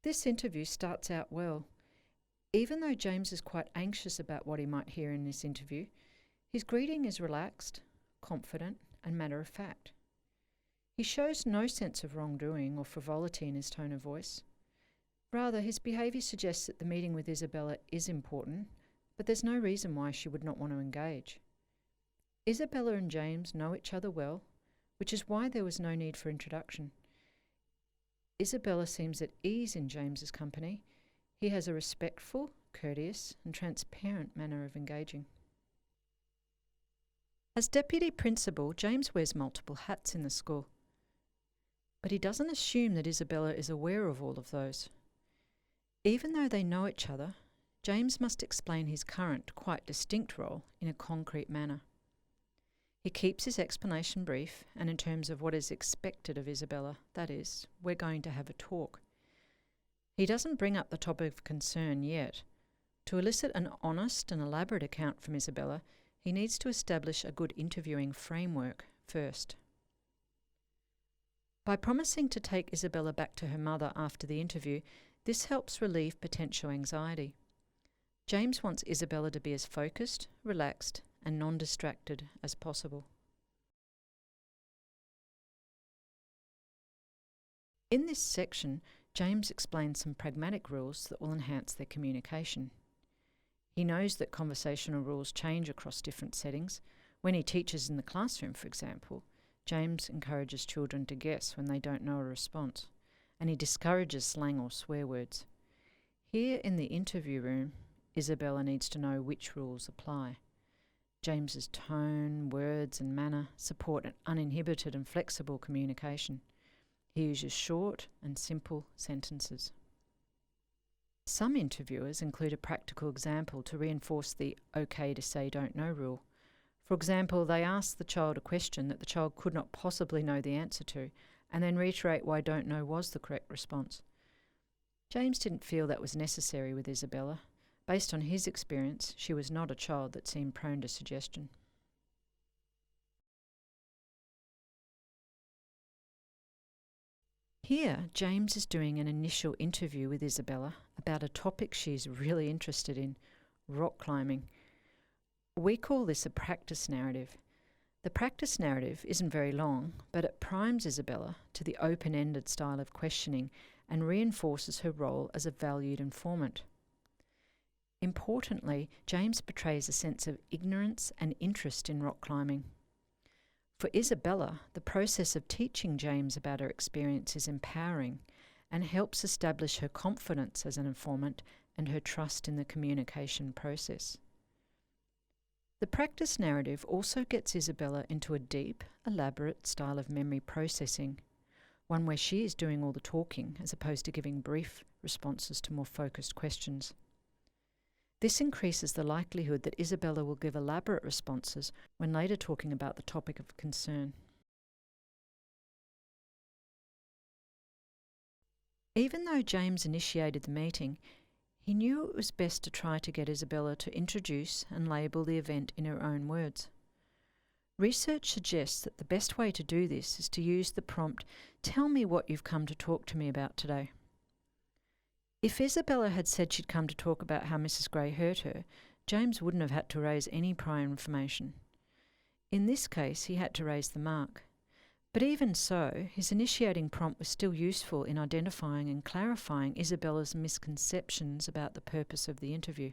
This interview starts out well. Even though James is quite anxious about what he might hear in this interview, his greeting is relaxed, confident, and matter of fact. He shows no sense of wrongdoing or frivolity in his tone of voice. Rather, his behaviour suggests that the meeting with Isabella is important, but there's no reason why she would not want to engage. Isabella and James know each other well, which is why there was no need for introduction. Isabella seems at ease in James's company. He has a respectful, courteous, and transparent manner of engaging. As deputy principal, James wears multiple hats in the school. But he doesn't assume that Isabella is aware of all of those. Even though they know each other, James must explain his current, quite distinct role in a concrete manner. He keeps his explanation brief and in terms of what is expected of Isabella, that is, we're going to have a talk. He doesn't bring up the topic of concern yet. To elicit an honest and elaborate account from Isabella, he needs to establish a good interviewing framework first. By promising to take Isabella back to her mother after the interview, this helps relieve potential anxiety. James wants Isabella to be as focused, relaxed, and non-distracted as possible. In this section, James explains some pragmatic rules that will enhance their communication. He knows that conversational rules change across different settings. When he teaches in the classroom, for example, James encourages children to guess when they don't know a response, and he discourages slang or swear words. Here in the interview room, Isabella needs to know which rules apply. James's tone, words and manner support an uninhibited and flexible communication. He uses short and simple sentences. Some interviewers include a practical example to reinforce the okay to say don't know rule. For example, they ask the child a question that the child could not possibly know the answer to, and then reiterate why don't know was the correct response. James didn't feel that was necessary with Isabella. Based on his experience, she was not a child that seemed prone to suggestion. Here, James is doing an initial interview with Isabella about a topic she's really interested in, rock climbing. We call this a practice narrative. The practice narrative isn't very long, but it primes Isabella to the open-ended style of questioning and reinforces her role as a valued informant. Importantly, James portrays a sense of ignorance and interest in rock climbing. For Isabella, the process of teaching James about her experience is empowering and helps establish her confidence as an informant and her trust in the communication process. The practice narrative also gets Isabella into a deep, elaborate style of memory processing, one where she is doing all the talking as opposed to giving brief responses to more focused questions. This increases the likelihood that Isabella will give elaborate responses when later talking about the topic of concern. Even though James initiated the meeting, he knew it was best to try to get Isabella to introduce and label the event in her own words. Research suggests that the best way to do this is to use the prompt, "Tell me what you've come to talk to me about today." If Isabella had said she'd come to talk about how Mrs. Gray hurt her, James wouldn't have had to raise any prior information. In this case, he had to raise the mark. But even so, his initiating prompt was still useful in identifying and clarifying Isabella's misconceptions about the purpose of the interview.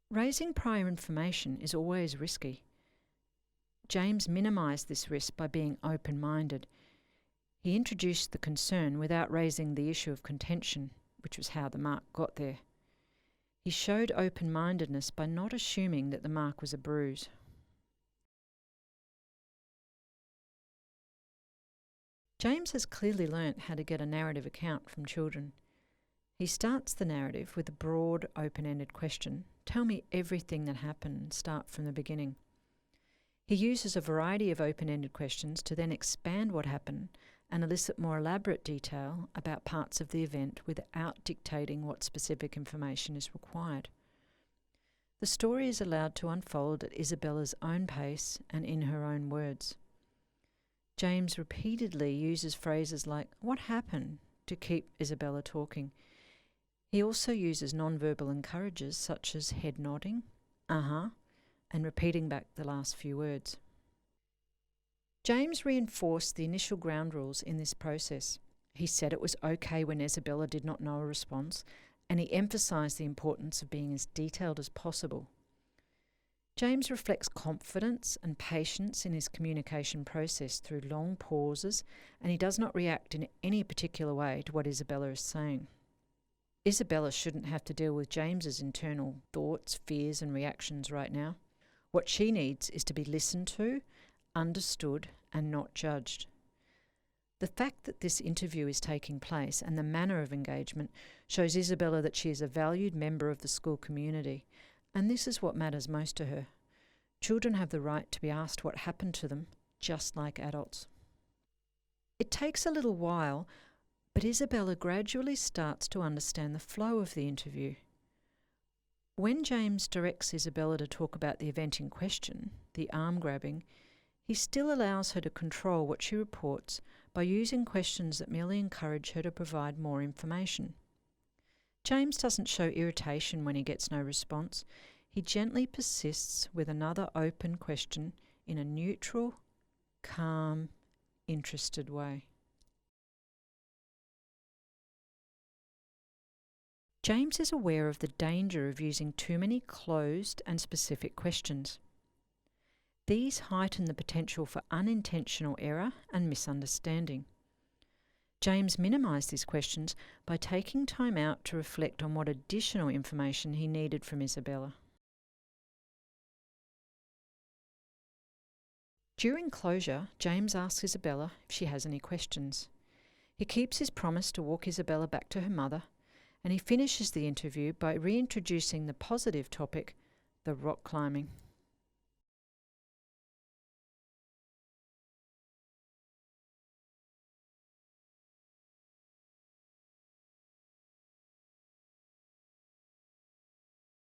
Raising prior information is always risky. James minimised this risk by being open-minded. He introduced the concern without raising the issue of contention, which was how the mark got there. He showed open-mindedness by not assuming that the mark was a bruise. James has clearly learnt how to get a narrative account from children. He starts the narrative with a broad, open-ended question. Tell me everything that happened, start from the beginning. He uses a variety of open-ended questions to then expand what happened and elicit more elaborate detail about parts of the event without dictating what specific information is required. The story is allowed to unfold at Isabella's own pace and in her own words. James repeatedly uses phrases like, "What happened? to keep Isabella talking. He also uses non-verbal encouragers such as head nodding, and repeating back the last few words. James reinforced the initial ground rules in this process. He said it was okay when Isabella did not know a response, and he emphasised the importance of being as detailed as possible. James reflects confidence and patience in his communication process through long pauses, and he does not react in any particular way to what Isabella is saying. Isabella shouldn't have to deal with James's internal thoughts, fears and reactions right now. What she needs is to be listened to, understood and not judged. The fact that this interview is taking place and the manner of engagement shows Isabella that she is a valued member of the school community, and this is what matters most to her. Children have the right to be asked what happened to them, just like adults. It takes a little while, but Isabella gradually starts to understand the flow of the interview. When James directs Isabella to talk about the event in question, the arm grabbing, he still allows her to control what she reports by using questions that merely encourage her to provide more information. James doesn't show irritation when he gets no response. He gently persists with another open question in a neutral, calm, interested way. James is aware of the danger of using too many closed and specific questions. These heighten the potential for unintentional error and misunderstanding. James minimised these questions by taking time out to reflect on what additional information he needed from Isabella. During closure, James asks Isabella if she has any questions. He keeps his promise to walk Isabella back to her mother, and he finishes the interview by reintroducing the positive topic, the rock climbing.